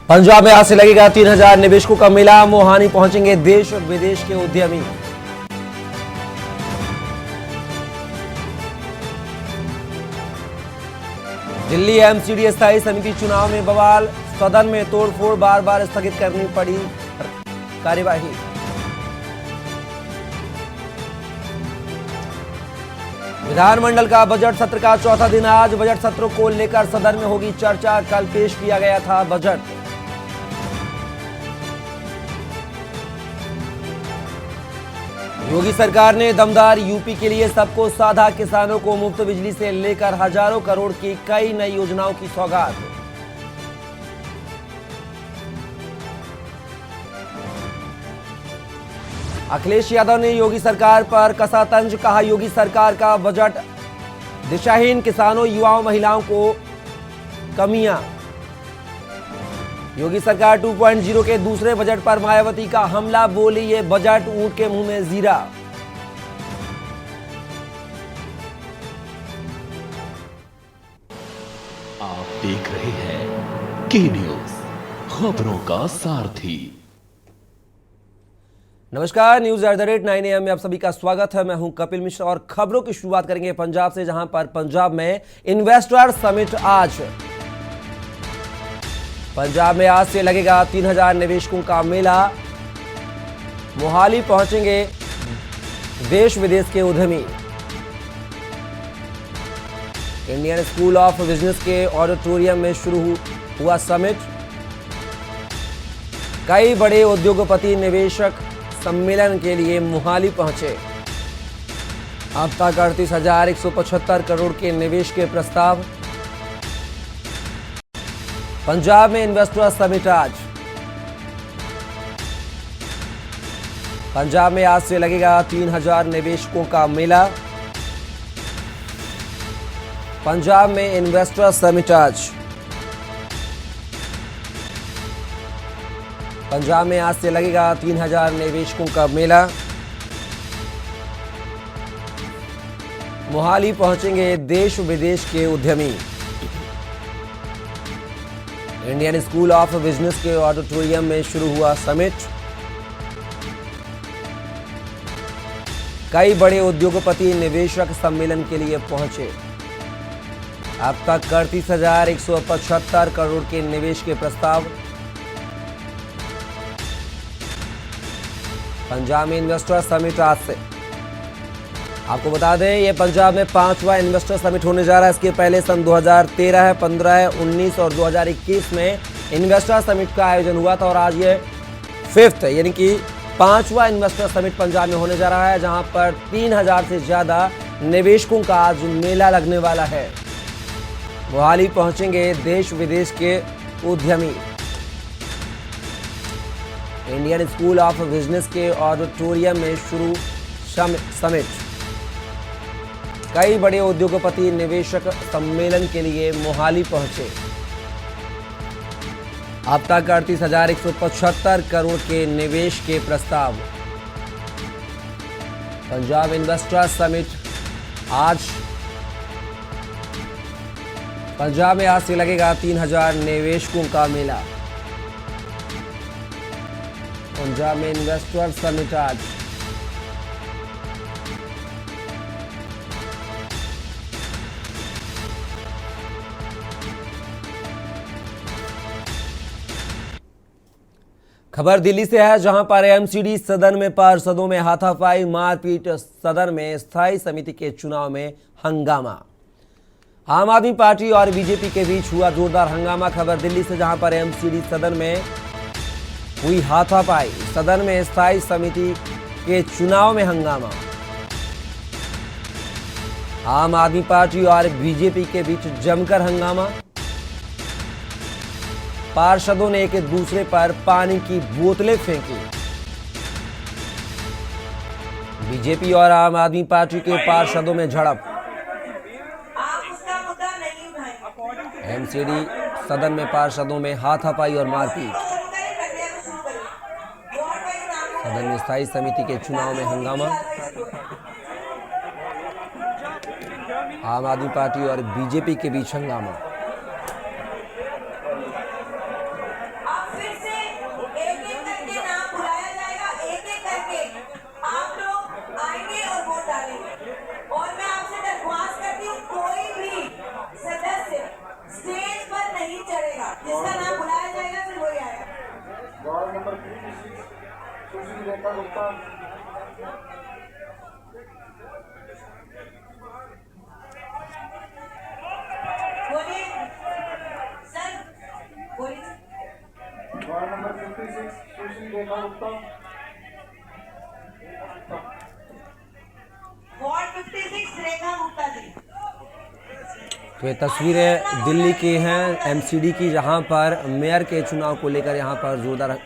पंजाब में आज से लगेगा 3000 निवेशकों का मेला। मोहाली पहुंचेंगे देश और विदेश के उद्यमी। दिल्ली एमसीडी स्थायी समिति चुनाव में बवाल, सदन में तोड़फोड़, बार बार स्थगित करनी पड़ी कार्यवाही। विधानमंडल का बजट सत्र का चौथा दिन आज। बजट सत्र को लेकर सदन में होगी चर्चा। कल पेश किया गया था बजट। योगी सरकार ने दमदार यूपी के लिए सबको साधा, किसानों को मुफ्त बिजली से लेकर हजारों करोड़ की कई नई योजनाओं की सौगात। अखिलेश यादव ने योगी सरकार पर कसा तंज, कहा योगी सरकार का बजट दिशाहीन, किसानों, युवाओं, महिलाओं को कमियां। योगी सरकार 2.0 के दूसरे बजट पर मायावती का हमला, बोली ये बजट ऊंट के मुंह में जीरा। आप देख रहे हैं के न्यूज, खबरों का सारथी। नमस्कार, न्यूज @9 AM में आप सभी का स्वागत है। मैं हूं कपिल मिश्रा और खबरों की शुरुआत करेंगे पंजाब से, जहां पर पंजाब में इन्वेस्टर समिट आज। पंजाब में आज से लगेगा 3000 निवेशकों का मेला। मोहाली पहुंचेंगे देश विदेश के उद्यमी। इंडियन स्कूल ऑफ बिजनेस के ऑडिटोरियम में शुरू हुआ समिट। कई बड़े उद्योगपति निवेशक सम्मेलन के लिए मोहाली पहुंचे। अब तक 38,175 करोड़ के निवेश के प्रस्ताव। पंजाब में इन्वेस्टर समिट आज। पंजाब में आज से लगेगा 3000 निवेशकों का मेला। पंजाब में इन्वेस्टर समिट आज। पंजाब में आज से लगेगा 3000 निवेशकों का मेला। मोहाली पहुंचेंगे देश विदेश के उद्यमी। इंडियन स्कूल ऑफ बिजनेस के ऑडिटोरियम में शुरू हुआ समिट। कई बड़े उद्योगपति निवेशक सम्मेलन के लिए पहुंचे। अब तक 38,175 करोड़ के निवेश के प्रस्ताव। पंजाब में इन्वेस्टर समिट आज से। आपको बता दें, ये पंजाब में 5वां इन्वेस्टर समिट होने जा रहा है। इसके पहले सन 2013 है, 15 है, 19 और 2021 में इन्वेस्टर समिट का आयोजन हुआ था और आज ये 5th यानी कि 5वां इन्वेस्टर समिट पंजाब में होने जा रहा है, जहां पर 3000 से ज्यादा निवेशकों का आज मेला लगने वाला है। मोहाली पहुंचेंगे देश विदेश के उद्यमी। इंडियन स्कूल ऑफ बिजनेस के ऑडिटोरियम में शुरू समिट। कई बड़े उद्योगपति निवेशक सम्मेलन के लिए मोहाली पहुंचे। अब तक 38,175 करोड़ के निवेश के प्रस्ताव। पंजाब इन्वेस्टर समिट आज। पंजाब में आज से लगेगा 3000 निवेशकों का मेला। पंजाब में इन्वेस्टर समिट आज। खबर दिल्ली से है, जहां पर एमसीडी सदन में पार्षदों में हाथापाई, मारपीट। सदन में स्थायी समिति के चुनाव में हंगामा। आम आदमी पार्टी और बीजेपी के बीच हुआ जोरदार हंगामा। खबर दिल्ली से, जहां पर एमसीडी सदन में हुई हाथापाई। सदन में स्थायी समिति के चुनाव में हंगामा। आम आदमी पार्टी और बीजेपी के बीच जमकर हंगामा। पार्षदों ने एक दूसरे पर पानी की बोतलें फेंकी। बीजेपी और आम आदमी पार्टी के पार्षदों में झड़प। एमसीडी सदन में पार्षदों में हाथापाई और मारपीट। सदन में स्थायी समिति के चुनाव में हंगामा। आम आदमी पार्टी और बीजेपी के बीच हंगामा। बोलिए सर, बोलिए। वार्ड नंबर 56 सुशील रेखा गुप्ता। वार्ड 56 रेखा गुप्ता जी। तो ये तस्वीरें दिल्ली की हैं एमसीडी की, जहां पर मेयर के चुनाव को लेकर यहां पर जोरदार,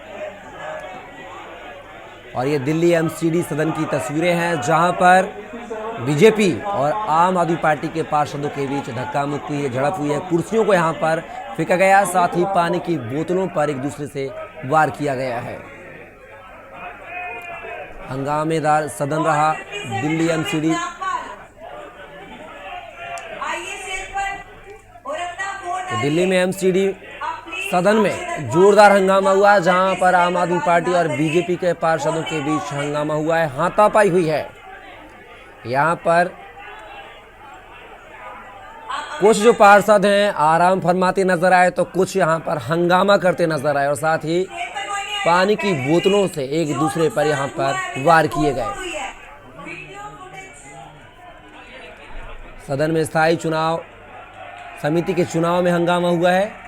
और ये दिल्ली एमसीडी सदन की तस्वीरें हैं जहां पर बीजेपी और आम आदमी पार्टी के पार्षदों के बीच धक्का मुक्की हुई है, झड़प हुई है, कुर्सियों को यहां पर फेंका गया, साथ ही पानी की बोतलों पर एक दूसरे से वार किया गया है। हंगामेदार सदन रहा दिल्ली एमसीडी। तो दिल्ली में एमसीडी सदन में जोरदार हंगामा हुआ, जहां पर आम आदमी पार्टी और बीजेपी के पार्षदों के बीच हंगामा हुआ है, हाथापाई हुई है। यहां पर कुछ जो पार्षद हैं आराम फरमाते नजर आए, तो कुछ यहां पर हंगामा करते नजर आए, और साथ ही पानी की बोतलों से एक दूसरे पर यहां पर वार किए गए। सदन में स्थायी चुनाव समिति के चुनाव में हंगामा हुआ है।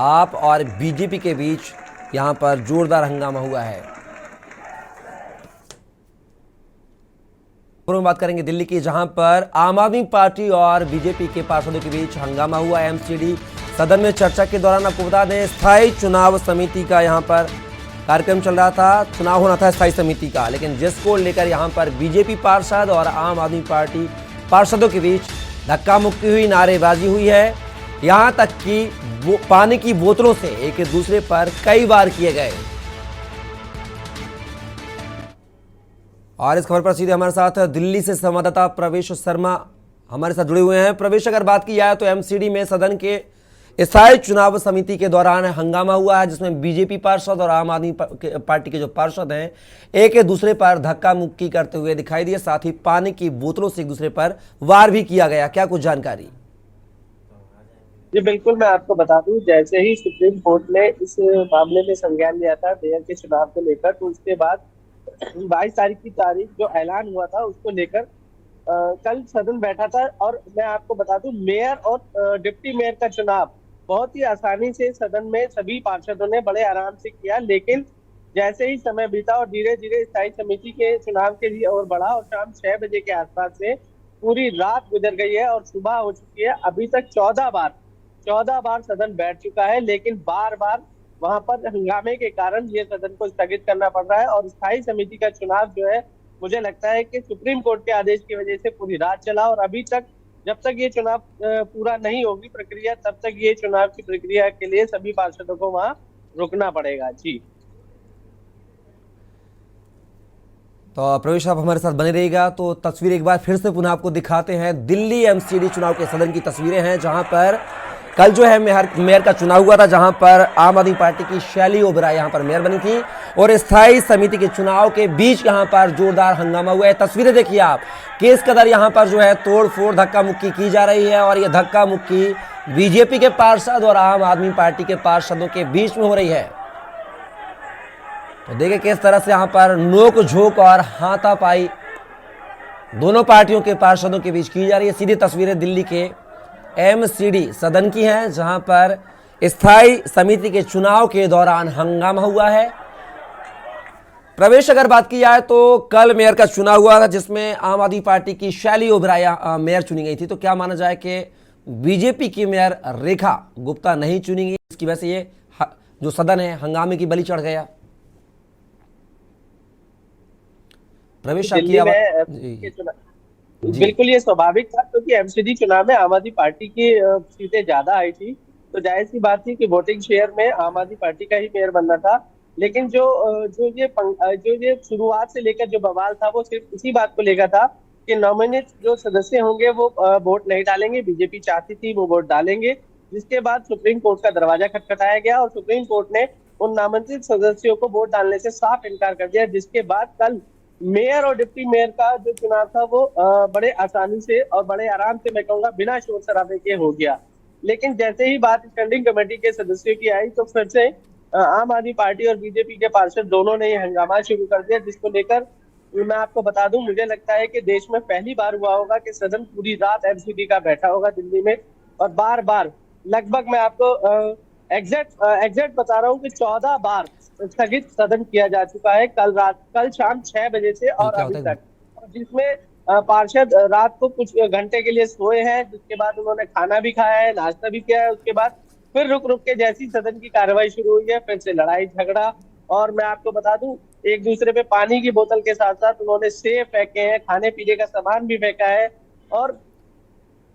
आप और बीजेपी के बीच यहां पर जोरदार हंगामा हुआ है। में बात करेंगे दिल्ली की, जहां पर आम आदमी पार्टी और बीजेपी के पार्षदों के बीच हंगामा हुआ है एमसीडी सदन में। चर्चा के दौरान आपको बता दें, स्थायी चुनाव समिति का यहां पर कार्यक्रम चल रहा था, चुनाव होना था स्थायी समिति का, लेकिन जिसको लेकर यहां पर बीजेपी पार्षद और आम आदमी पार्टी पार्षदों के बीच धक्का मुक्की हुई, नारेबाजी हुई है, यहां तक कि पानी की बोतलों से एक दूसरे पर कई बार किए गए। और इस खबर पर सीधे हमारे साथ दिल्ली से संवाददाता प्रवेश शर्मा हमारे साथ जुड़े हुए हैं। प्रवेश, अगर बात की जाए तो एमसीडी में सदन के स्थायी चुनाव समिति के दौरान हंगामा हुआ है, जिसमें बीजेपी पार्षद और आम आदमी पार्टी के जो पार्षद हैं एक दूसरे पर धक्का मुक्की करते हुए दिखाई दिए, साथ ही पानी की बोतलों से एक दूसरे पर वार भी किया गया। क्या कुछ जानकारी? जी बिल्कुल, मैं आपको बता दूं, जैसे ही सुप्रीम कोर्ट ने इस मामले में संज्ञान लिया था मेयर के चुनाव को लेकर, तो उसके बाद 22 तारीख की तारीख जो ऐलान हुआ था उसको लेकर कल सदन बैठा था। और मैं आपको बता दूं, मेयर और डिप्टी मेयर का चुनाव बहुत ही आसानी से सदन में सभी पार्षदों ने बड़े आराम से किया, लेकिन जैसे ही समय बीता और धीरे धीरे स्थायी समिति के चुनाव के लिए और बढ़ा, और शाम 6 बजे के आसपास से पूरी रात गुजर गई है और सुबह हो चुकी है। अभी तक 14 बार सदन बैठ चुका है, लेकिन बार बार वहां पर हंगामे के कारण ये सदन को स्थगित करना पड़ रहा है। और स्थायी समिति का चुनाव जो है, मुझे लगता है कि सुप्रीम कोर्ट के आदेश की वजह से पूरी रात चला, और अभी तक जब तक ये चुनाव पूरा नहीं होगी प्रक्रिया, तब तक ये चुनाव की प्रक्रिया के लिए सभी पार्षदों को वहां रुकना पड़ेगा। जी तो प्रवेश, आप हमारे साथ बने रहिएगा। तो तस्वीर एक बार फिर से पुनः आपको दिखाते हैं, दिल्ली एमसीडी चुनाव के सदन की तस्वीरें हैं, जहां पर कल जो है मेयर का चुनाव हुआ था, जहां पर आम आदमी पार्टी की शैली ओबराय यहां पर मेयर बनी थी, और स्थायी समिति के चुनाव के बीच यहां पर जोरदार हंगामा हुआ है। तस्वीरें देखिए आप, किस कदर यहां पर जो है तोड़ फोड़ धक्का मुक्की की जा रही है, और यह धक्का मुक्की बीजेपी के पार्षद और आम आदमी पार्टी के पार्षदों के बीच में हो रही है। तो देखिए किस तरह से यहां पर नोक झोंक और हाथापाई दोनों पार्टियों के पार्षदों के बीच की जा रही है। सीधी तस्वीरें दिल्ली के एमसीडी सदन की हैं, जहां पर स्थायी समिति के चुनाव के दौरान हंगामा हुआ है। प्रवेश, अगर बात की जाए तो कल मेयर का चुनाव हुआ था, जिसमें आम आदमी पार्टी की शैली ओबराय मेयर चुनी गई थी। तो क्या माना जाए कि बीजेपी की मेयर रेखा गुप्ता नहीं चुनी गई, इसकी वजह से ये जो सदन है हंगामे की बलि चढ़ गया? प्रवेश, बिल्कुल ये स्वाभाविक था, क्योंकि एमसीडी चुनाव में आम आदमी पार्टी की सीटें ज्यादा आई थी, तो जाहिर सी बात थी कि वोटिंग शेयर में आम आदमी पार्टी का ही मेयर बनना था। लेकिन जो ये शुरुआत से लेकर जो बवाल था, वो सिर्फ इसी बात को लेकर था कि नॉमिनेट जो सदस्य होंगे वो वोट नहीं डालेंगे। बीजेपी चाहती थी वो वोट डालेंगे, जिसके बाद सुप्रीम कोर्ट का दरवाजा खटखटाया गया और सुप्रीम कोर्ट ने उन नामांकित सदस्यों को वोट डालने से साफ इनकार कर दिया, जिसके बाद कल मेयर और डिप्टी मेयर का जो चुनाव था वो बड़े आसानी से और बड़े आराम से, मैं कहूँगा बिना शोर शराबे के हो गया। लेकिन जैसे ही बात स्टैंडिंग कमेटी के सदस्यों की आई, तो फिर से आम आदमी पार्टी और बीजेपी के पार्षद दोनों ने ये हंगामा शुरू कर दिया, जिसको लेकर मैं आपको बता दूं, मुझे लगता है कि देश में पहली बार हुआ होगा कि सदन पूरी रात एमसीडी का बैठा होगा दिल्ली में, और बार बार लगभग मैं आपको एग्जैक्ट बता रहा हूँ कि 14 बार स्थगित सदन किया जा चुका है कल शाम 6 बजे से और अभी तक, जिसमें पार्षद रात को कुछ घंटे के लिए सोए हैं, जिसके बाद उन्होंने खाना भी खाया है, नाश्ता भी किया है, उसके बाद फिर रुक रुक के जैसी सदन की कार्रवाई शुरू हुई है फिर से लड़ाई झगड़ा, और मैं आपको बता दूं एक दूसरे पे पानी की बोतल के साथ साथ उन्होंने सेब फेंके हैं, खाने पीने का सामान भी फेंका है। और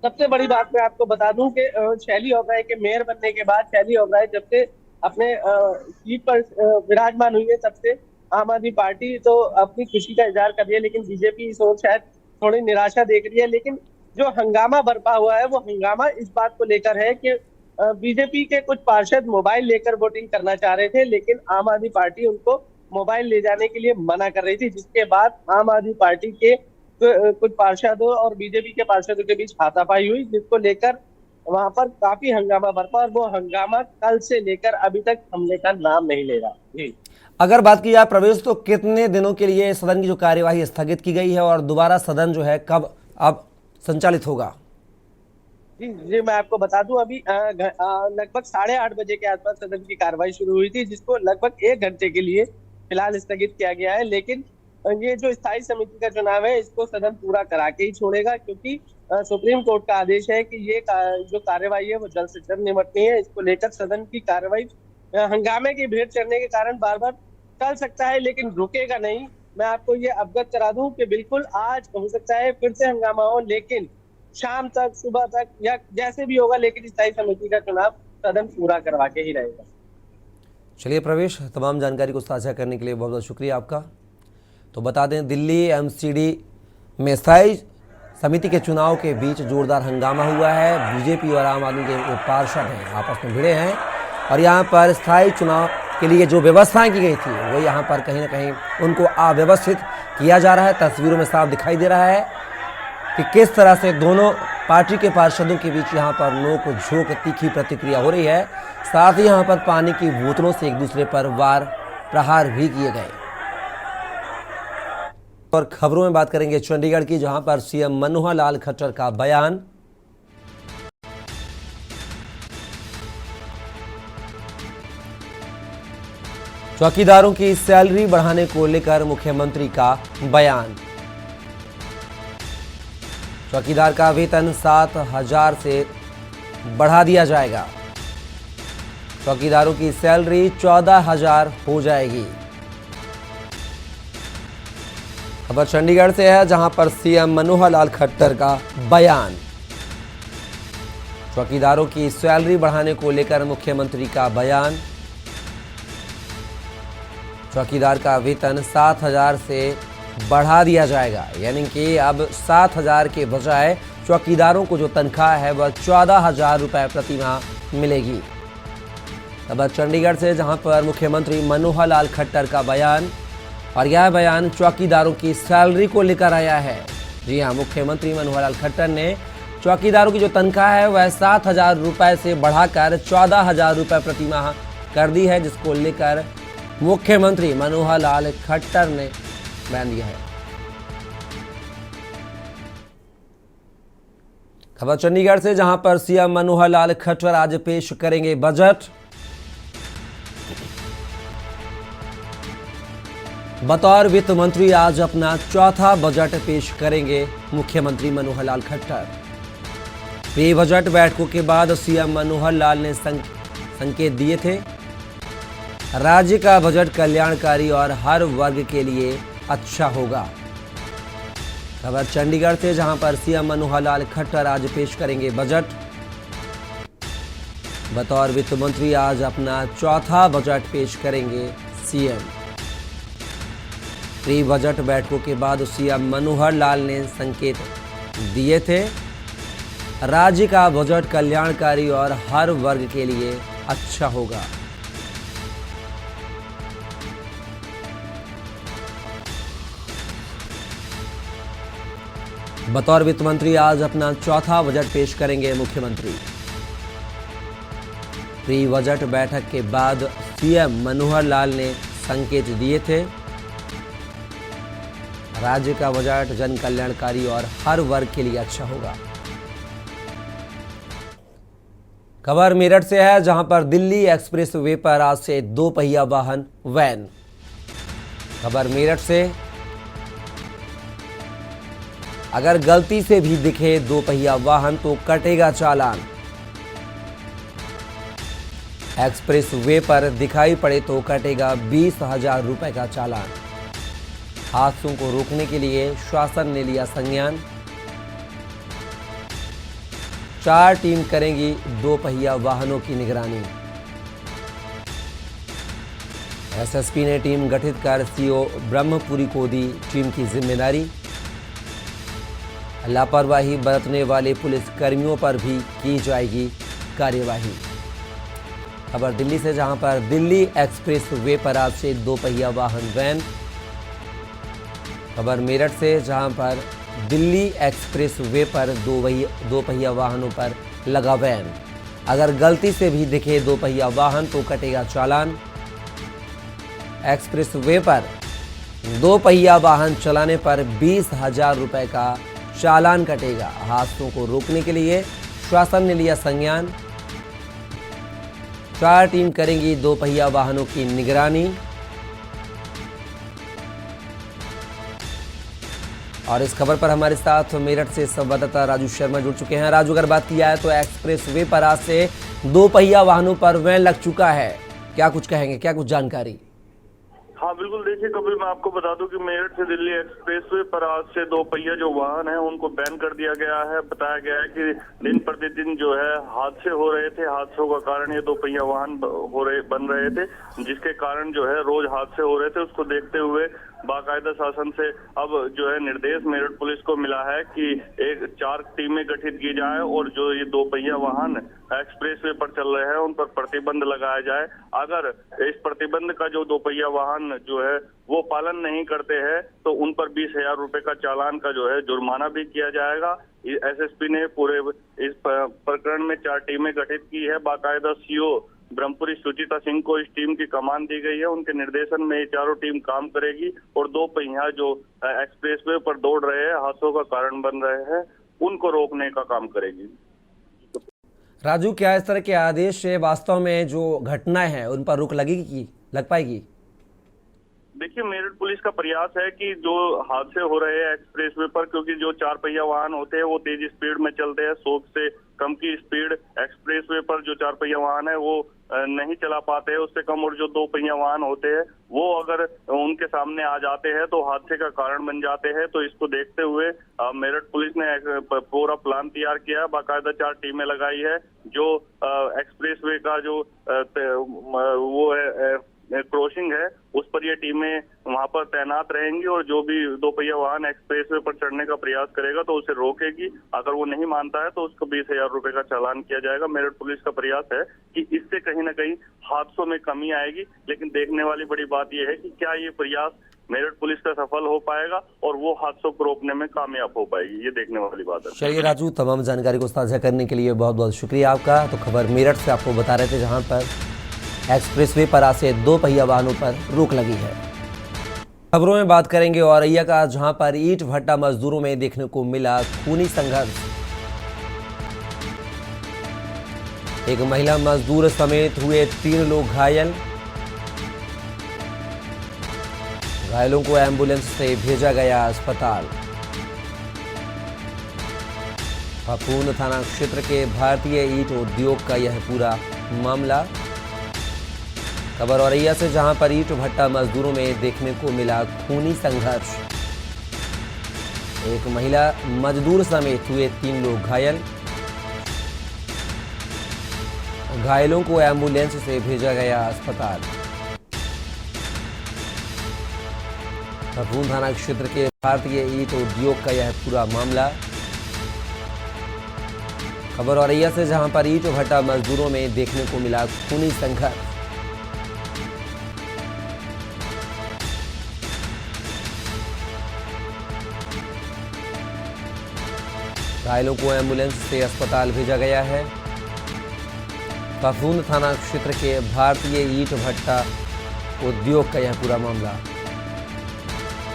सबसे बड़ी बात मैं आपको बता दूं कि शैली ओबराय के मेयर बनने के बाद शैली ओबराय जब से अपने सीट पर विराजमान हुई है तब से आम आदमी पार्टी तो अपनी खुशी का इजहार कर रही है, लेकिन बीजेपी इस ओर शायद थोड़ी निराशा देख रही है। लेकिन जो हंगामा बरपा हुआ है वो हंगामा इस बात को लेकर है कि बीजेपी के कुछ पार्षद मोबाइल लेकर वोटिंग करना चाह रहे थे, लेकिन आम आदमी पार्टी उनको मोबाइल ले जाने के लिए मना कर रही थी, जिसके बाद आम आदमी पार्टी के कुछ पार्षदों और बीजेपी के पार्षदों के बीच हाथापाई हुई, जिसको लेकर वहां पर काफी हंगामा बरपा, और वो हंगामा कल से लेकर अभी तक थमने का नाम नहीं ले रहा। जी, अगर बात की जाए प्रवेश, तो कितने दिनों के लिए सदन की जो कार्यवाही स्थगित की गई है और दोबारा सदन जो है कब अब संचालित होगा? जी मैं आपको बता दूं, अभी लगभग 8:30 बजे के आसपास सदन की कार्रवाई शुरू हुई थी, जिसको लगभग 1 घंटे के लिए फिलहाल स्थगित किया गया है। लेकिन ये जो स्थायी समिति का चुनाव है इसको सदन पूरा करा के ही छोड़ेगा, क्योंकि सुप्रीम कोर्ट का आदेश है कि ये जो कार्यवाही है वो जल्द से जल्द निपटनी है। इसको लेकर सदन की कार्रवाई हंगामे की भीड़ चढ़ने के कारण बार बार चल सकता है, लेकिन रुकेगा नहीं। मैं आपको ये अवगत करा दूं कि बिल्कुल आज हो सकता है फिर से हंगामा हो, लेकिन शाम तक सुबह तक या जैसे भी होगा, लेकिन स्थायी समिति का चुनाव सदन पूरा करवा के ही रहेगा। चलिए प्रवेश, तमाम जानकारी को साझा करने के लिए बहुत बहुत शुक्रिया आपका। तो बता दें, दिल्ली एमसीडी में स्थायी समिति के चुनाव के बीच जोरदार हंगामा हुआ है। बीजेपी और आम आदमी के जो पार्षद हैं आपस में भिड़े हैं और यहाँ पर स्थायी चुनाव के लिए जो व्यवस्थाएं की गई थी वो यहाँ पर कहीं ना कहीं उनको अव्यवस्थित किया जा रहा है। तस्वीरों में साफ दिखाई दे रहा है कि किस तरह से दोनों पार्टी के पार्षदों के बीच यहाँ पर नोक झोंक तीखी प्रतिक्रिया हो रही है। साथ ही यहाँ पर पानी की बोतलों से एक दूसरे पर वार प्रहार भी किए गए। और खबरों में बात करेंगे चंडीगढ़ की, जहां पर सीएम मनोहर लाल खट्टर का बयान। चौकीदारों की सैलरी बढ़ाने को लेकर मुख्यमंत्री का बयान। चौकीदार का वेतन 7,000 से बढ़ा दिया जाएगा। चौकीदारों की सैलरी 14,000 हो जाएगी। खबर चंडीगढ़ से है, जहां पर सीएम मनोहर लाल खट्टर का बयान। चौकीदारों की सैलरी बढ़ाने को लेकर मुख्यमंत्री का बयान। चौकीदार का वेतन 7,000 से बढ़ा दिया जाएगा, यानी कि अब 7,000 के बजाय चौकीदारों को जो तनख्वाह है वह 14,000 रुपये प्रति माह मिलेगी। खबर चंडीगढ़ से, जहां पर मुख्यमंत्री मनोहर लाल खट्टर का बयान, और यह बयान चौकीदारों की सैलरी को लेकर आया है। जी हां, मुख्यमंत्री मनोहर लाल खट्टर ने चौकीदारों की जो तनख्वाह है वह 7,000 रुपये से बढ़ाकर 14,000 रुपये प्रति माह कर दी है, जिसको लेकर मुख्यमंत्री मनोहर लाल खट्टर ने बयान दिया है। खबर चंडीगढ़ से, जहां पर सीएम मनोहर लाल खट्टर आज पेश करेंगे बजट। बतौर वित्त मंत्री आज अपना चौथा बजट पेश करेंगे मुख्यमंत्री मनोहर लाल खट्टर। प्री बजट बैठकों के बाद सीएम मनोहर लाल ने संकेत दिए थे, राज्य का बजट कल्याणकारी और हर वर्ग के लिए अच्छा होगा। खबर चंडीगढ़ से, जहां पर सीएम मनोहर लाल खट्टर आज पेश करेंगे बजट। बतौर वित्त मंत्री आज अपना चौथा बजट पेश करेंगे सीएम। प्री बजट बैठकों के बाद सीएम मनोहर लाल ने संकेत दिए थे, राज्य का बजट कल्याणकारी और हर वर्ग के लिए अच्छा होगा। बतौर वित्त मंत्री आज अपना चौथा बजट पेश करेंगे मुख्यमंत्री। प्री बजट बैठक के बाद सीएम मनोहर लाल ने संकेत दिए थे। राज्य का बजट जन कल्याणकारी और हर वर्ग के लिए अच्छा होगा। खबर मेरठ से है, जहां पर दिल्ली एक्सप्रेस वे पर आज से 2 पहिया वाहन वैन। खबर मेरठ से, अगर गलती से भी दिखे 2 पहिया वाहन तो कटेगा चालान। एक्सप्रेस वे पर दिखाई पड़े तो कटेगा 20,000 रुपए का चालान। हादसों को रोकने के लिए शासन ने लिया संज्ञान। 4 टीम करेंगी 2 पहिया वाहनों की निगरानी। एसएसपी ने टीम गठित कर सीओ ब्रह्मपुरी को दी टीम की जिम्मेदारी। लापरवाही बरतने वाले पुलिस कर्मियों पर भी की जाएगी कार्यवाही। खबर दिल्ली से, जहां पर दिल्ली एक्सप्रेस वे पर आज से 2 पहिया वाहन वैन। खबर मेरठ से, जहां पर दिल्ली एक्सप्रेस वे पर 2 पहिया वाहनों पर लगा बैन। अगर गलती से भी दिखे 2 पहिया वाहन तो कटेगा चालान। एक्सप्रेस वे पर 2 पहिया वाहन चलाने पर 20,000 रुपए का चालान कटेगा। हादसों को रोकने के लिए शासन ने लिया संज्ञान। 4 टीम करेंगी 2 पहिया वाहनों की निगरानी। और इस खबर पर हमारे साथ मेरठ से संवाददाता राजू शर्मा जुड़ चुके हैं। राजू, अगर बात की जाए तो एक्सप्रेस वे पर आज से 2 पहिया वाहनों पर वैन लग चुका है, क्या कुछ कहेंगे, क्या कुछ जानकारी? हाँ बिल्कुल, देखिए कपिल, मैं आपको बता दूं कि मेरठ से दिल्ली एक्सप्रेसवे पर आज से 2 पहिया जो वाहन है उनको बैन कर दिया गया है। बताया गया है कि दिन प्रतिदिन जो है हादसे हो रहे थे, हादसों का कारण ये 2 पहिया वाहन बन रहे थे, जिसके कारण जो है रोज हादसे हो रहे थे। उसको देखते हुए बाकायदा शासन से अब जो है निर्देश मेरठ पुलिस को मिला है कि 4 टीमें गठित की जाए और जो ये 2 पहिया वाहन एक्सप्रेसवे पर चल रहे हैं उन पर प्रतिबंध लगाया जाए। अगर इस प्रतिबंध का जो 2 पहिया वाहन जो है वो पालन नहीं करते हैं तो उन पर 20,000 रुपए का चालान का जो है जुर्माना भी किया जाएगा। एसएसपी ने पूरे इस प्रकरण में 4 टीमें गठित की है। बाकायदा सीओ ब्रह्मपुरी सुचिता सिंह को इस टीम की कमान दी गई है। उनके निर्देशन में ये 4 टीम काम करेगी और 2 पहिया जो एक्सप्रेसवे पर दौड़ रहे हैं, हादसों का कारण बन रहे हैं, उनको रोकने का काम करेगी। राजू, क्या इस तरह के आदेश से वास्तव में जो घटनाएं हैं उन पर रोक लगेगी, लग पाएगी? देखिए, मेरठ पुलिस का प्रयास है कि जो हादसे हो रहे हैं एक्सप्रेसवे पर, क्योंकि जो 4 पहिया वाहन होते हैं वो तेज स्पीड में चलते हैं, 100 से कम की स्पीड एक्सप्रेसवे पर जो 4 पहिया वाहन है वो नहीं चला पाते हैं उससे कम, और जो 2 पहिया वाहन होते हैं वो अगर उनके सामने आ जाते हैं तो हादसे का कारण बन जाते हैं। तो इसको देखते हुए मेरठ पुलिस ने पूरा प्लान तैयार किया, बाकायदा 4 टीमें लगाई है। जो एक्सप्रेसवे का जो वो है क्रॉसिंग है उस पर ये टीमें वहां पर तैनात रहेंगी और जो भी 2 पहिया वाहन एक्सप्रेसवे पर चढ़ने का प्रयास करेगा तो उसे रोकेगी। अगर वो नहीं मानता है तो उसको 20,000 रुपए का चालान किया जाएगा। मेरठ पुलिस का प्रयास है कि इससे कहीं ना कहीं हादसों में कमी आएगी, लेकिन देखने वाली बड़ी बात यह है कि क्या ये प्रयास मेरठ पुलिस का सफल हो पाएगा और वो हादसों को रोकने में कामयाब हो पाएगी, ये देखने वाली बात है। चलिए राजू, तमाम जानकारी को साझा करने के लिए बहुत बहुत शुक्रिया आपका। तो खबर मेरठ से आपको बता रहे थे, जहां पर एक्सप्रेसवे पर आज से 2 पहिया वाहनों पर रोक लगी है। खबरों में बात करेंगे औरैया का, जहां पर ईंट भट्टा मजदूरों में देखने को मिला खूनी संघर्ष। एक महिला मजदूर समेत हुए 3 लोग घायल। घायलों को एम्बुलेंस से भेजा गया अस्पताल। फफूंद थाना क्षेत्र के भारतीय ईंट उद्योग का यह पूरा मामला। खबर औरैया से, जहां पर ईंट भट्टा मजदूरों में देखने को मिला खूनी संघर्ष। एक महिला मजदूर समेत हुए 3 लोग घायल। घायलों को एम्बुलेंस से भेजा गया अस्पताल। फफूंद थाना क्षेत्र के भारतीय ईंट उद्योग का यह पूरा मामला। खबर औरैया से, जहां पर ईंट भट्टा मजदूरों में देखने को मिला खूनी संघर्ष। घायलों को एम्बुलेंस से अस्पताल भेजा गया है। फफूंद थाना क्षेत्र के भारतीय ईंट भट्टा उद्योग का यह पूरा मामला।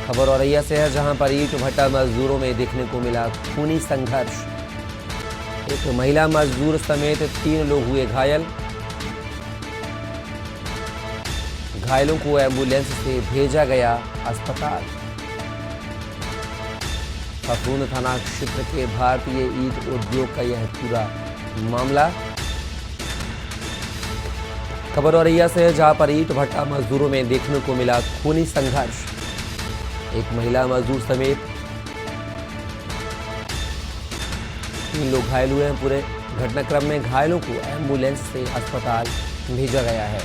खबर औरैया से है, जहां पर ईंट भट्टा मजदूरों में देखने को मिला खूनी संघर्ष। एक महिला मजदूर समेत 3 लोग हुए घायल। घायलों को एम्बुलेंस से भेजा गया अस्पताल। फफूंद थाना क्षेत्र के भारतीय ईंट उद्योग का यह पूरा मामला। खबर औरैया से है, जहां पर ईंट भट्टा मजदूरों में देखने को मिला खूनी संघर्ष। एक महिला मजदूर समेत 3 लोग घायल हुए हैं। पूरे घटनाक्रम में घायलों को एम्बुलेंस से अस्पताल भेजा गया है।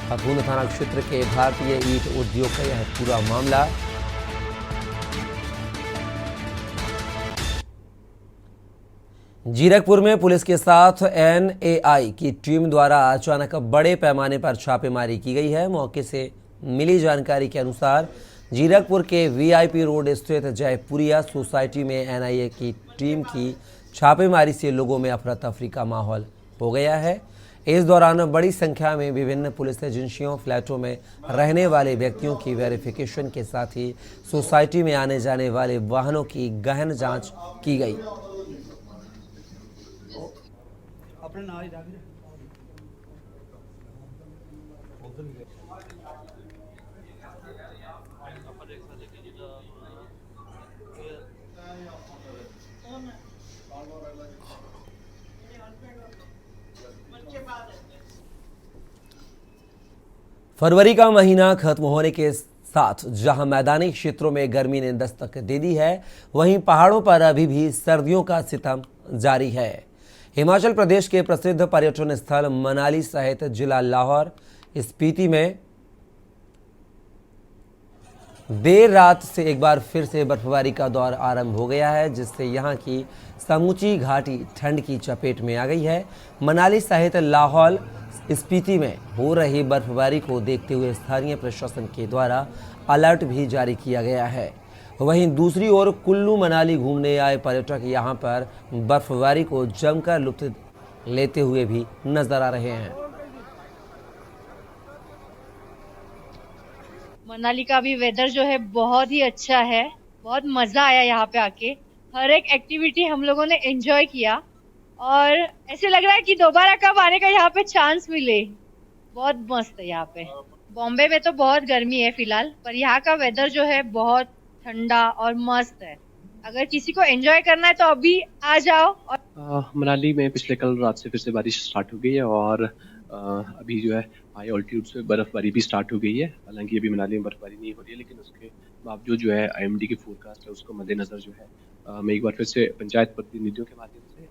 फफूंद थाना क्षेत्र के भारतीय ईंट उद्योग का यह पूरा मामला। जीरकपुर में पुलिस के साथ एनएआई की टीम द्वारा अचानक बड़े पैमाने पर छापेमारी की गई है। मौके से मिली जानकारी के अनुसार जीरकपुर के वीआईपी रोड स्थित जयपुरिया सोसाइटी में एनआईए की टीम की छापेमारी से लोगों में अफरा तफरी का माहौल हो गया है। इस दौरान बड़ी संख्या में विभिन्न पुलिस एजेंसियों, फ्लैटों में रहने वाले व्यक्तियों की वेरिफिकेशन के साथ ही सोसाइटी में आने जाने वाले वाहनों की गहन जांच की गई। फरवरी का महीना खत्म होने के साथ जहां मैदानी क्षेत्रों में गर्मी ने दस्तक दे दी है, वहीं पहाड़ों पर अभी भी सर्दियों का सितम जारी है। हिमाचल प्रदेश के प्रसिद्ध पर्यटन स्थल मनाली सहित जिला लाहौर स्पीति में देर रात से एक बार फिर से बर्फबारी का दौर आरंभ हो गया है, जिससे यहां की समूची घाटी ठंड की चपेट में आ गई है। मनाली सहित लाहौल स्पीति में हो रही बर्फबारी को देखते हुए स्थानीय प्रशासन के द्वारा अलर्ट भी जारी किया गया है। वहीं दूसरी ओर कुल्लू मनाली घूमने आए पर्यटक यहां पर बर्फबारी को जमकर लुत्फ लेते हुए भी नजर आ रहे हैं। मनाली का भी वेदर जो है बहुत ही अच्छा है, बहुत मजा आया यहाँ पे आके। हर एक एक्टिविटी हम लोगों ने एंजॉय किया और ऐसे लग रहा है कि दोबारा कब आने का यहाँ पे चांस मिले। बहुत मस्त है यहाँ पे। बॉम्बे में तो बहुत गर्मी है फिलहाल, पर यहाँ का वेदर जो है बहुत ठंडा और मस्त है। अगर किसी को एंजॉय करना है तो अभी आ जाओ। और मनाली में पिछले कल रात से फिर से बारिश स्टार्ट हो गई है और अभी जो है हाई ऑल्टीट्यूड पे बर्फबारी भी स्टार्ट हो गई है। हालांकि अभी मनाली में बर्फबारी नहीं हो रही है, लेकिन उसके बावजूद जो है आईएमडी की फोरकास्ट है उसको मद्देनजर जो है मैं एक बार फिर से पंचायत प्रतिनिधियों के माध्यम से एंड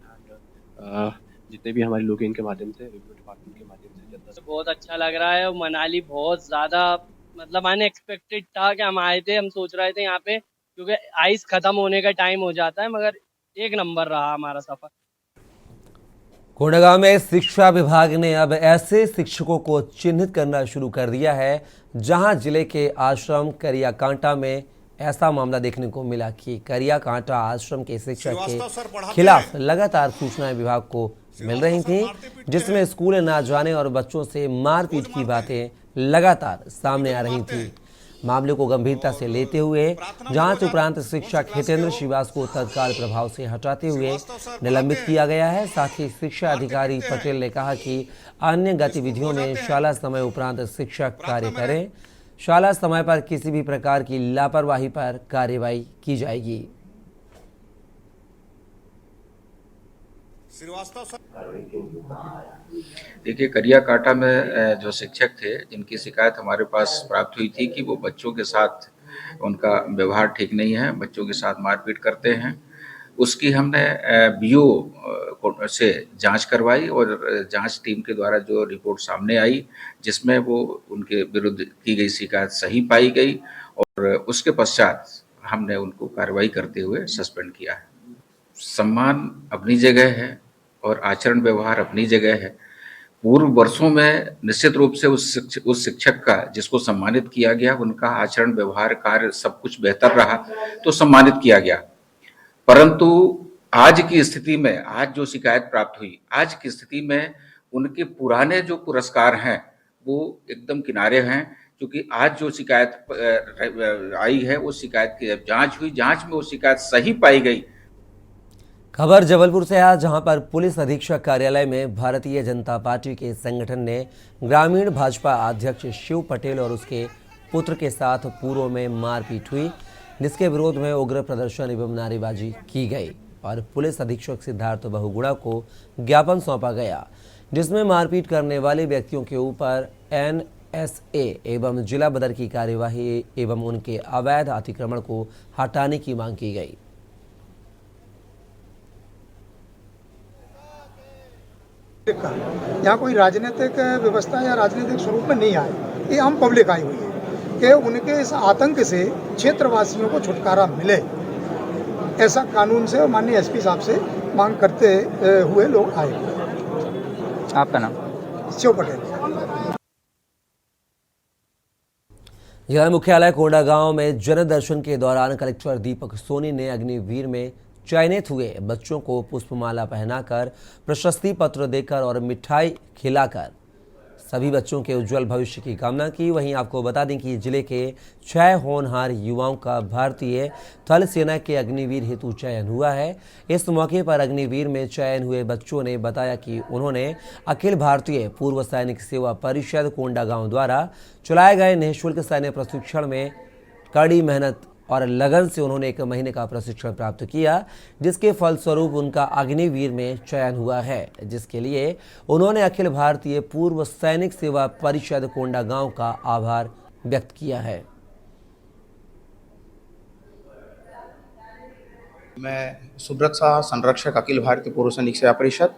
जितने भी हमारे लोग हैं इनके माध्यम से, रेवेन्यू डिपार्टमेंट के माध्यम से जनता से बहुत अच्छा लग रहा है। मनाली बहुत ज्यादा मतलब अनएक्सपेक्टेड था कि हम आए थे, हम सोच रहे थे यहाँ पे क्योंकि आइस खत्म होने का टाइम हो जाता है, मगर एक नंबर रहा हमारा सफर। कोंडागांव में शिक्षा विभाग ने अब ऐसे शिक्षकों को चिन्हित करना शुरू कर दिया है, जहां जिले के आश्रम करियाकांटा में ऐसा मामला देखने को मिला कि करियाकांटा आश्रम के शिक्षक के खिलाफ लगातार सूचनाएं विभाग को मिल रही थीं, जिसमें स्कूल न जाने और बच्चों से मारपीट की बातें लगातार सामने आ रही थीं। मामले को गंभीरता से लेते हुए जांच उपरांत शिक्षक हितेंद्र श्रीवास को तत्काल प्रभाव से हटाते हुए निलंबित किया गया है। साथ ही शिक्षा अधिकारी पटेल ने कहा कि अन्य गतिविधियों में शाला समय उपरांत शिक्षक कार्य करें। शाला समय पर किसी भी प्रकार की लापरवाही पर कार्रवाई की जाएगी। देखिए, करियाकांटा में जो शिक्षक थे जिनकी शिकायत हमारे पास प्राप्त हुई थी कि वो बच्चों के साथ उनका व्यवहार ठीक नहीं है, बच्चों के साथ मारपीट करते हैं, उसकी हमने बीओ से जांच करवाई और जांच टीम के द्वारा जो रिपोर्ट सामने आई जिसमें वो उनके विरुद्ध की गई शिकायत सही पाई गई और उसके पश्चात हमने उनको कार्रवाई करते हुए सस्पेंड किया है। सम्मान अपनी जगह है और आचरण व्यवहार अपनी जगह है। पूर्व वर्षों में निश्चित रूप से उस शिक्षक का जिसको सम्मानित किया गया उनका आचरण व्यवहार कार्य सब कुछ बेहतर रहा तो सम्मानित किया गया, परंतु आज की स्थिति में, आज जो शिकायत प्राप्त हुई, आज की स्थिति में उनके पुराने जो पुरस्कार हैं वो एकदम किनारे हैं, क्योंकि आज जो शिकायत आई है वो शिकायत की जब जांच हुई, जांच में वो शिकायत सही पाई गई। खबर जबलपुर से है, जहां पर पुलिस अधीक्षक कार्यालय में भारतीय जनता पार्टी के संगठन ने ग्रामीण भाजपा अध्यक्ष शिव पटेल और उसके पुत्र के साथ पूर्व में मारपीट हुई, जिसके विरोध में उग्र प्रदर्शन एवं नारेबाजी की गई और पुलिस अधीक्षक सिद्धार्थ बहुगुणा को ज्ञापन सौंपा गया, जिसमें मारपीट करने वाले व्यक्तियों के ऊपर NSA एवं जिला बदर की कार्यवाही एवं उनके अवैध अतिक्रमण को हटाने की मांग की गई। यहाँ कोई राजनीतिक व्यवस्था या राजनीतिक स्वरूप में नहीं आए, ये आम पब्लिक आई हुई है कि उनके इस आतंक से क्षेत्रवासियों को छुटकारा मिले, ऐसा कानून से और माननीय SP साहब से मांग करते हुए लोग आए। आपका नाम? शिव पटेल। जिला मुख्यालय कोंडागांव में जनदर्शन के दौरान कलेक्टर दीपक सोनी ने अग्निवीर में चयनित हुए बच्चों को पुष्पमाला पहनाकर, प्रशस्ति पत्र देकर और मिठाई खिलाकर सभी बच्चों के उज्जवल भविष्य की कामना की। वहीं आपको बता दें कि जिले के 6 होनहार युवाओं का भारतीय थल सेना के अग्निवीर हेतु चयन हुआ है। इस मौके पर अग्निवीर में चयन हुए बच्चों ने बताया कि उन्होंने अखिल भारतीय पूर्व सैनिक सेवा परिषद कोंडागांव द्वारा चलाए गए निःशुल्क सैन्य प्रशिक्षण में कड़ी मेहनत और लगन से उन्होंने 1 महीने का प्रशिक्षण प्राप्त किया, जिसके फलस्वरूप उनका अग्निवीर में चयन हुआ है, जिसके लिए उन्होंने अखिल भारतीय पूर्व सैनिक सेवा परिषद कोंडागांव का आभार व्यक्त किया है। मैं सुब्रत शाह, संरक्षक अखिल भारतीय पूर्व सैनिक सेवा परिषद।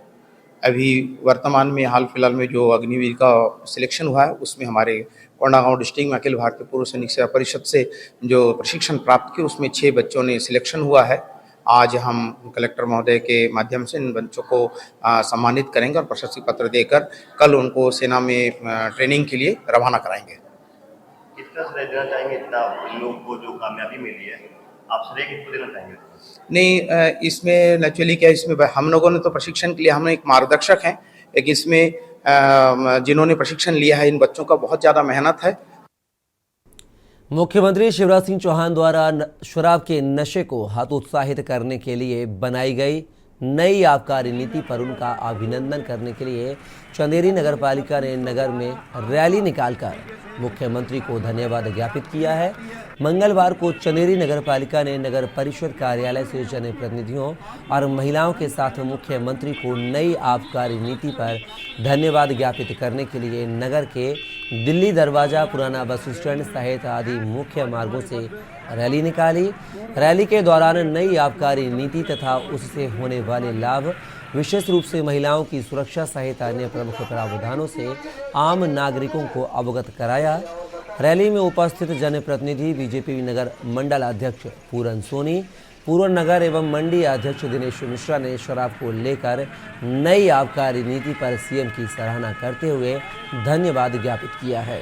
अभी वर्तमान में हाल फिलहाल में जो अग्निवीर का सिलेक्शन हुआ है उसमें हमारे कोंडागांव डिस्ट्रिक्ट में अखिल भारतीय पूर्व सैनिक सेवा परिषद से जो प्रशिक्षण प्राप्त किए उसमें 6 बच्चों ने सिलेक्शन हुआ है। आज हम कलेक्टर महोदय के माध्यम से इन बच्चों को सम्मानित करेंगे और प्रशस्ति पत्र देकर कल उनको सेना में ट्रेनिंग के लिए रवाना कराएंगे। किस तरह से देना चाहेंगे इतना लोग को जो कामयाबी मिली है, आप श्रेय किसको देना चाहेंगे? नहीं, इसमें नेचुरली क्या, इसमें हम लोगों ने तो प्रशिक्षण के लिए हम एक मार्गदर्शक हैं, लेकिन इसमें जिन्होंने प्रशिक्षण लिया है इन बच्चों का बहुत ज़्यादा मेहनत है। मुख्यमंत्री शिवराज सिंह चौहान द्वारा शराब के नशे को हतोत्साहित करने के लिए बनाई गई नई आबकारी नीति पर उनका अभिनंदन करने के लिए चंदेरी नगर पालिका ने नगर में रैली निकालकर मुख्यमंत्री को धन्यवाद ज्ञापित किया है। मंगलवार को चंदेरी नगर पालिका ने नगर परिषद कार्यालय से जनप्रतिनिधियों और महिलाओं के साथ मुख्यमंत्री को नई आबकारी नीति पर धन्यवाद ज्ञापित करने के लिए नगर के दिल्ली दरवाजा, पुराना बस स्टैंड सहित आदि मुख्य मार्गों से रैली निकाली। रैली के दौरान नई आबकारी नीति तथा उससे होने वाले लाभ, विशेष रूप से महिलाओं की सुरक्षा सहित अन्य प्रमुख प्रावधानों से आम नागरिकों को अवगत कराया। रैली में उपस्थित जनप्रतिनिधि बीजेपी नगर मंडल अध्यक्ष पूरन सोनी, पूर्व नगर एवं मंडी अध्यक्ष दिनेश मिश्रा ने शराब को लेकर नई आबकारी नीति पर सीएम की सराहना करते हुए धन्यवाद ज्ञापित किया है।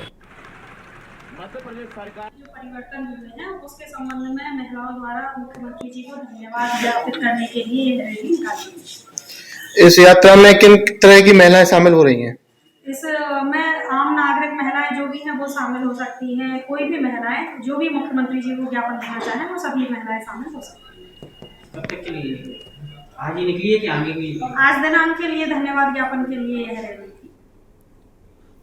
मध्य प्रदेश सरकार जो परिवर्तन हुए हैं उसके संबंध में महिलाओं द्वारा मुख्यमंत्री जी को धन्यवाद ज्ञापित करने के लिए रैली निकाली। इस यात्रा में किन तरह की महिलाएं शामिल हो रही हैं? इसमें आम नागरिक महिलाएं जो भी हैं वो शामिल हो सकती हैं, कोई भी महिलाएं जो भी मुख्यमंत्री जी को ज्ञापन देना चाहें वो सभी महिलाएं शामिल हो सकती हैं। कब तक के लिए आज ही निकली है कि आगे भी? आज दिनांक के लिए धन्यवाद ज्ञापन के लिए यह रैली।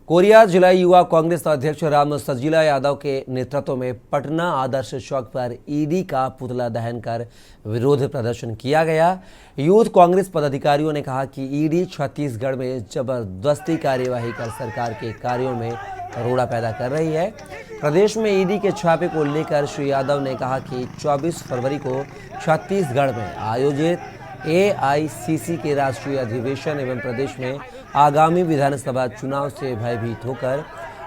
कोरिया जिला युवा कांग्रेस अध्यक्ष राम सजीला यादव के नेतृत्व में पटना आदर्श चौक पर ईडी का पुतला दहन कर विरोध प्रदर्शन किया गया। यूथ कांग्रेस पदाधिकारियों ने कहा कि ईडी छत्तीसगढ़ में जबरदस्ती कार्यवाही कर सरकार के कार्यों में रोड़ा पैदा कर रही है। प्रदेश में ईडी के छापे को लेकर श्री यादव ने कहा कि 24 फरवरी को छत्तीसगढ़ में आयोजित AICC के राष्ट्रीय अधिवेशन एवं प्रदेश में आगामी विधानसभा चुनाव से भयभीत होकर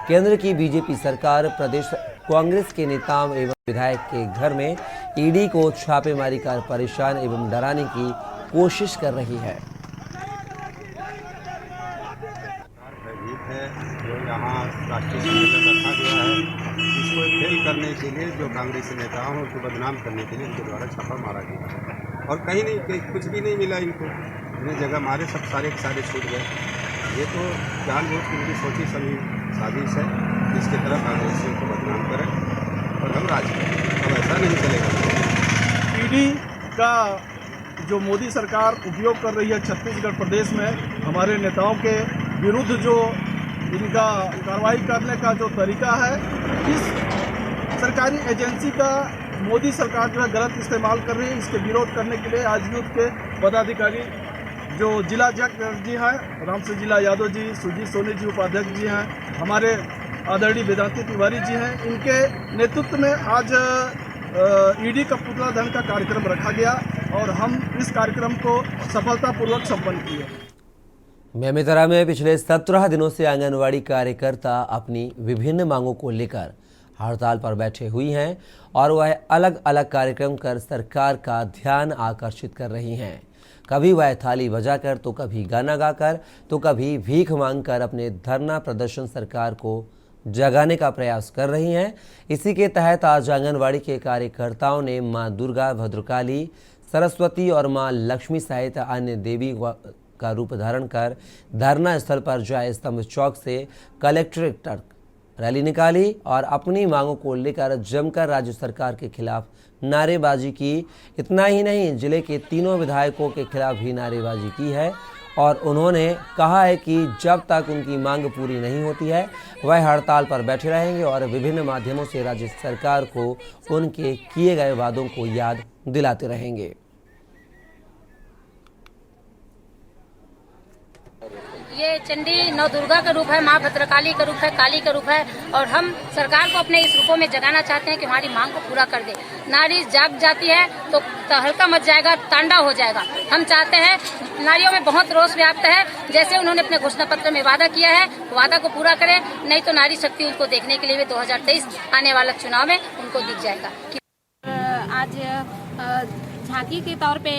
केंद्र की बीजेपी सरकार प्रदेश कांग्रेस के नेताओं एवं विधायक के घर में ईडी को छापेमारी कर परेशान एवं डराने की कोशिश कर रही है। जो यहाँ राष्ट्रीय संगठन रखा गया है, इसको फेल करने के लिए जो कांग्रेसी नेता हैं उसको बदनाम करने के लिए उनके द्वारा छापा मारा गया है। और कहीं नहीं, कुछ भी नहीं मिला इनको। इन्हें जगह मारे, सब सारे छूट गए। ये तो जानबूझ के इनकी सोची समझी साजिश है, इसके तरफ कांग्रेसियों को बदनाम करें और हम राज करें। अब ऐसा नहीं चलेगा। ईडी का जो मोदी सरकार उपयोग कर रही है छत्तीसगढ़ प्रदेश में हमारे नेताओं के विरुद्ध, जो इनका कार्रवाई करने का जो तरीका है, इस सरकारी एजेंसी का मोदी सरकार जो है गलत इस्तेमाल कर रही है। इसके विरोध करने के लिए आज यूथ के पदाधिकारी जो जिला अध्यक्ष जी हैं, रामसिंह जिला यादव जी, सुजीत सोनी जी उपाध्यक्ष जी हैं, हमारे आदरणीय वेदांती तिवारी जी हैं, इनके नेतृत्व में आज ईडी का पुतला दहन का कार्यक्रम रखा गया और हम इस कार्यक्रम को सफलतापूर्वक संपन्न किए। बेमेतरा में पिछले 17 दिनों से आंगनवाड़ी कार्यकर्ता अपनी विभिन्न मांगों को लेकर हड़ताल पर बैठे हुई हैं और वह अलग अलग कार्यक्रम कर सरकार का ध्यान आकर्षित कर रही हैं। कभी वह थाली बजाकर, तो कभी गाना गाकर, तो कभी भीख मांगकर अपने धरना प्रदर्शन सरकार को जगाने का प्रयास कर रही हैं। इसी के तहत आज आंगनवाड़ी के कार्यकर्ताओं ने मां दुर्गा, भद्रकाली, सरस्वती और मां लक्ष्मी सहित अन्य देवी का रूप धारण कर धरना स्थल पर जाए स्तंभ चौक से कलेक्ट्रेट तक रैली निकाली और अपनी मांगों को लेकर जमकर राज्य सरकार के खिलाफ नारेबाजी की। इतना ही नहीं, जिले के तीनों विधायकों के खिलाफ भी नारेबाजी की है और उन्होंने कहा है कि जब तक उनकी मांग पूरी नहीं होती है वह हड़ताल पर बैठे रहेंगे और विभिन्न माध्यमों से राज्य सरकार को उनके किए गए वादों को याद दिलाते रहेंगे। ये चंडी नौ दुर्गा का रूप है, माँ भद्रकाली का रूप है, काली का रूप है और हम सरकार को अपने इस रूपों में जगाना चाहते हैं कि हमारी मांग को पूरा कर दे। नारी जाग जाती है तो हल्का मच जाएगा, तांडा हो जाएगा। हम चाहते हैं, नारियों में बहुत रोष व्याप्त है, जैसे उन्होंने अपने घोषणा पत्र में वादा किया है वादा को पूरा करें, नहीं तो नारी शक्ति उनको देखने के लिए 2023 आने वाला चुनाव में उनको दिख जाएगा। आज झांकी के तौर पे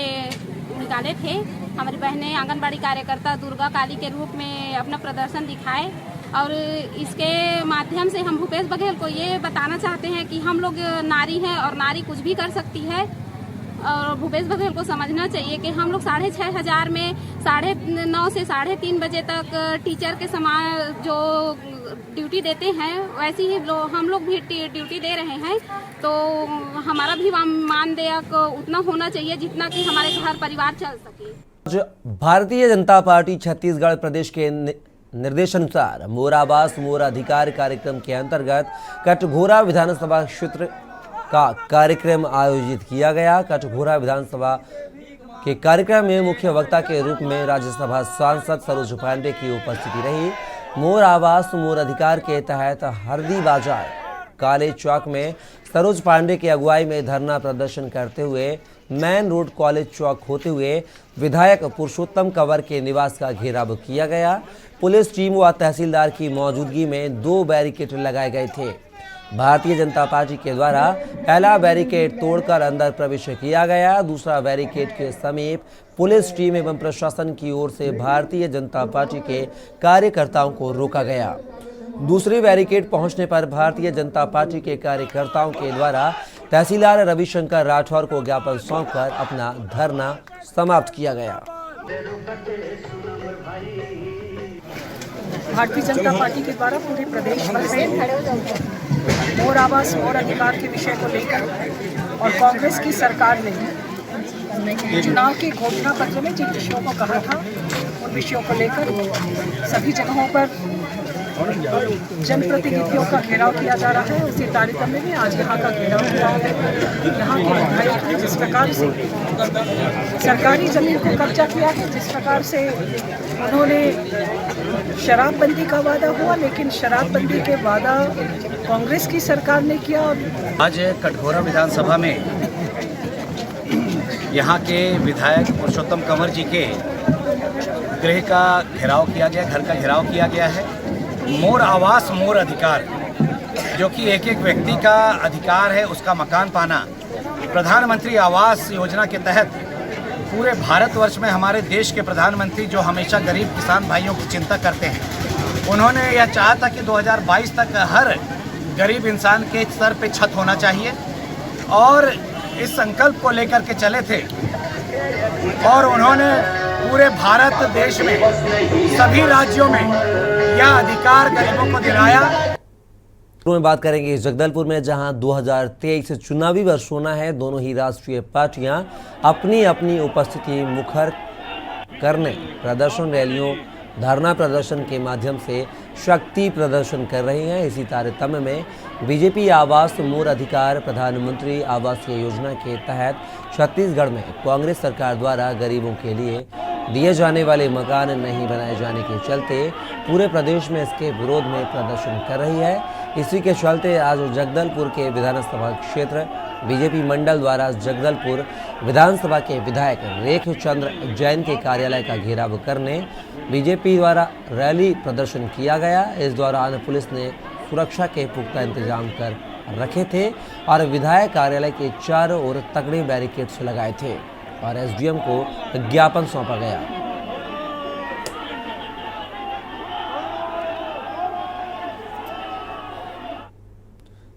निकाले थे, हमारी बहनें आंगनबाड़ी कार्यकर्ता दुर्गा काली के रूप में अपना प्रदर्शन दिखाए और इसके माध्यम से हम भूपेश बघेल को ये बताना चाहते हैं कि हम लोग नारी हैं और नारी कुछ भी कर सकती है। और भूपेश बघेल को समझना चाहिए कि हम लोग 6,500 में 9:30 से 3:30 बजे तक टीचर के समान जो ड्यूटी देते हैं वैसे ही हम लोग भी ड्यूटी दे रहे हैं, तो हमारा भी मानदेय उतना होना चाहिए जितना कि हमारे घर परिवार चल सके। भारतीय जनता पार्टी छत्तीसगढ़ प्रदेश के निर्देशानुसार मोर आवास मोर अधिकार कार्यक्रम के अंतर्गत कटघोरा विधानसभा क्षेत्र का कार्यक्रम आयोजित किया गया। कटघोरा विधानसभा के कार्यक्रम में मुख्य वक्ता के रूप में राज्यसभा सांसद सरोज पांडे की उपस्थिति रही। मोर आवास मोर अधिकार के तहत हरदी बाजार काले चौक में सरोज पांडे की अगुवाई में धरना प्रदर्शन करते हुए मैन रोड कॉलेज चौक होते हुए विधायक पुरुषोत्तम कंवर के निवास का घेराव किया गया। पुलिस टीम व तहसीलदार की मौजूदगी में 2 बैरिकेड लगाए गए थे। भारतीय जनता पार्टी के द्वारा पहला बैरिकेड तोड़कर अंदर प्रवेश किया गया। दूसरा बैरिकेड के समीप पुलिस टीम एवं प्रशासन की ओर से भारतीय जनता पार्टी के कार्यकर्ताओं को रोका गया। दूसरी बैरिकेड पहुंचने पर भारतीय जनता पार्टी के कार्यकर्ताओं के द्वारा तहसीलदार रविशंकर राठौर को ज्ञापन सौंपकर अपना धरना समाप्त किया गया। भारतीय जनता पार्टी के द्वारा पूरे प्रदेश भर से मोर आवास मोर अधिकार के विषय को लेकर और कांग्रेस की सरकार ने चुनाव के घोषणा पत्र में जिन विषयों को कहा था उन विषयों को लेकर सभी जगहों पर जनप्रतिनिधियों का घेराव किया जा रहा है। उसी तारतम्य में आज यहाँ का घेराव हुआ है। यहाँ के विधायक ने जिस प्रकार से सरकारी जमीन को कब्जा किया है, जिस प्रकार से उन्होंने शराबबंदी का वादा हुआ, लेकिन शराबबंदी के वादा कांग्रेस की सरकार ने किया। आज कटघोरा विधानसभा में यहाँ के विधायक पुरुषोत्तम कंवर जी के गृह का घेराव किया गया, घर का घेराव किया गया है। मोर आवास मोर अधिकार, जो कि एक एक व्यक्ति का अधिकार है उसका मकान पाना, प्रधानमंत्री आवास योजना के तहत पूरे भारतवर्ष में हमारे देश के प्रधानमंत्री जो हमेशा गरीब किसान भाइयों की चिंता करते हैं, उन्होंने यह चाहा था कि 2022 तक हर गरीब इंसान के सर पे छत होना चाहिए और इस संकल्प को लेकर के चले थे और उन्होंने पूरे भारत देश में सभी राज्यों में यह अधिकार गरीबों को दिलाया। में बात करेंगे जगदलपुर में, जहां 2023 चुनावी वर्ष होना है। दोनों ही राष्ट्रीय पार्टियां अपनी अपनी उपस्थिति मुखर करने प्रदर्शन, रैलियों, धरना प्रदर्शन के माध्यम से शक्ति प्रदर्शन कर रही हैं। इसी तारतम्य में बीजेपी आवास मोर अधिकार प्रधानमंत्री आवास योजना के तहत छत्तीसगढ़ में कांग्रेस सरकार द्वारा गरीबों के लिए दिए जाने वाले मकान नहीं बनाए जाने के चलते पूरे प्रदेश में इसके विरोध में प्रदर्शन कर रही है। इसी के चलते आज जगदलपुर के विधानसभा क्षेत्र बीजेपी मंडल द्वारा जगदलपुर विधानसभा के विधायक रेख चंद्र जैन के कार्यालय का घेराव करने बीजेपी द्वारा रैली प्रदर्शन किया गया। इस दौरान पुलिस ने सुरक्षा के पुख्ता इंतजाम कर रखे थे और विधायक कार्यालय के चारों ओर तगड़े बैरिकेड्स लगाए थे और एसडीएम को ज्ञापन सौंपा गया।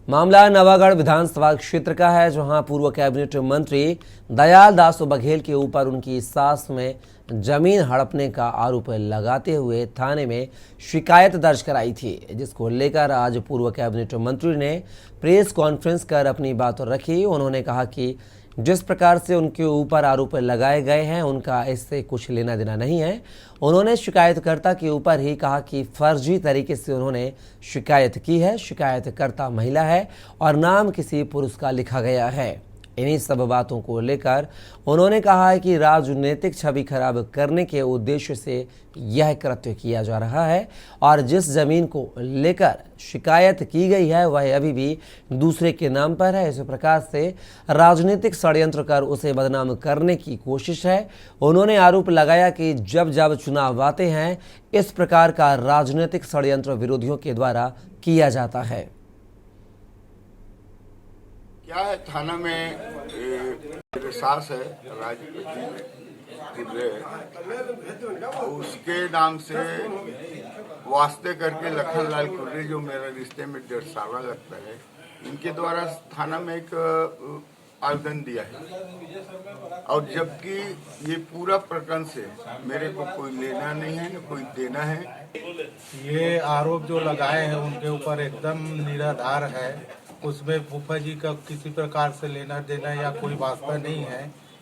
मामला नवागढ़ विधानसभा क्षेत्र का है, जहां पूर्व कैबिनेट मंत्री दयाल दास बघेल के ऊपर उनकी सास में जमीन हड़पने का आरोप लगाते हुए थाने में शिकायत दर्ज कराई थी, जिसको लेकर आज पूर्व कैबिनेट मंत्री ने प्रेस कॉन्फ्रेंस कर अपनी बात रखी। उन्होंने कहा कि जिस प्रकार से उनके ऊपर आरोप लगाए गए हैं उनका इससे कुछ लेना देना नहीं है। उन्होंने शिकायतकर्ता के ऊपर ही कहा कि फर्जी तरीके से उन्होंने शिकायत की है। शिकायतकर्ता महिला है और नाम किसी पुरुष का लिखा गया है। इन्हीं सब बातों को लेकर उन्होंने कहा है कि राजनीतिक छवि खराब करने के उद्देश्य से यह कृत्य किया जा रहा है और जिस जमीन को लेकर शिकायत की गई है वह अभी भी दूसरे के नाम पर है। इस प्रकार से राजनीतिक षड्यंत्र कर उसे बदनाम करने की कोशिश है। उन्होंने आरोप लगाया कि जब जब चुनाव आते हैं इस प्रकार का राजनीतिक षड्यंत्र विरोधियों के द्वारा किया जाता है। क्या है, थाना में मेरे सास है उसके नाम से वास्ते करके लखनलाल कुर्रे, जो मेरा रिश्ते में 1.5 साल लगता है, इनके द्वारा थाना में एक आवेदन दिया है और जबकि ये पूरा प्रकरण से मेरे को कोई लेना नहीं है न कोई देना है। ये आरोप जो लगाए हैं उनके ऊपर एकदम निराधार है। उसमें फूफा जी का किसी प्रकार से लेना देना या कोई वास्ता नहीं है।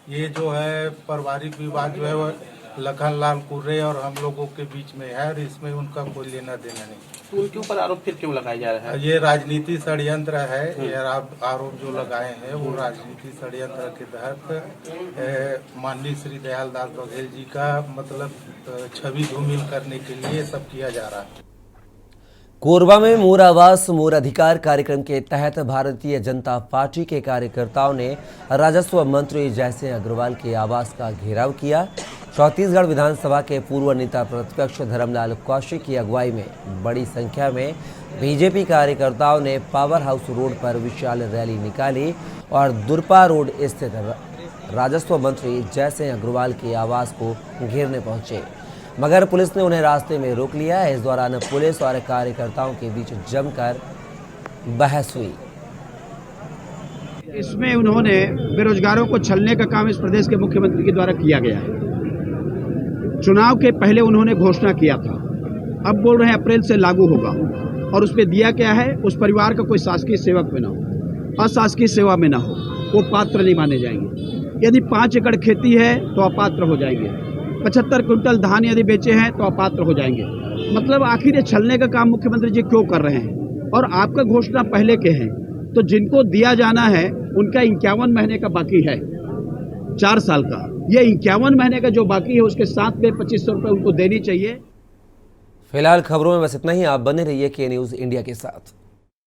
ये जो है पारिवारिक विवाद जो है वो लखनलाल कुर्रे और हम लोगों के बीच में है और इसमें उनका कोई लेना देना नहीं। तो उनके ऊपर आरोप फिर क्यों लगाया जा रहा है? ये राजनीति षड्यंत्र है। ये आरोप जो लगाए हैं वो राजनीति षड्यंत्र के तहत माननीय श्री दयाल दास बघेल जी का मतलब छवि धूमिल करने के लिए सब किया जा रहा है। कोरबा में मोर आवास मोर अधिकार कार्यक्रम के तहत भारतीय जनता पार्टी के कार्यकर्ताओं ने राजस्व मंत्री जयसिंह अग्रवाल के आवास का घेराव किया। छत्तीसगढ़ विधानसभा के पूर्व नेता प्रतिपक्ष धर्मलाल कौशिक की अगुवाई में बड़ी संख्या में बीजेपी कार्यकर्ताओं ने पावर हाउस रोड पर विशाल रैली निकाली और दुरपा रोड स्थित राजस्व मंत्री जयसिंह अग्रवाल के आवास को घेरने पहुंचे, मगर पुलिस ने उन्हें रास्ते में रोक लिया। इस दौरान पुलिस और कार्यकर्ताओं के बीच जमकर बहस हुई। इसमें उन्होंने बेरोजगारों को छलने का काम इस प्रदेश के मुख्यमंत्री के द्वारा किया गया है। चुनाव के पहले उन्होंने घोषणा किया था, अब बोल रहे हैं अप्रैल से लागू होगा और उसमें दिया क्या है, उस परिवार का कोई शासकीय सेवक में ना हो, अशासकीय सेवा में ना हो, वो पात्र नहीं माने जाएंगे। यदि 5 एकड़ खेती है तो अपात्र हो जाएंगे, 75 क्विंटल धान यदि बेचे हैं तो अपात्र हो जाएंगे। मतलब आखिर ये छलने का काम मुख्यमंत्री जी क्यों कर रहे हैं? और आपका घोषणा पहले के हैं, तो जिनको दिया जाना है उनका 51 महीने का बाकी है, 4 साल का। ये 51 महीने का जो बाकी है उसके साथ में 2500 रुपये उनको देनी चाहिए। फिलहाल खबरों में बस इतना ही। आप बने रहिए के न्यूज़ इंडिया के साथ।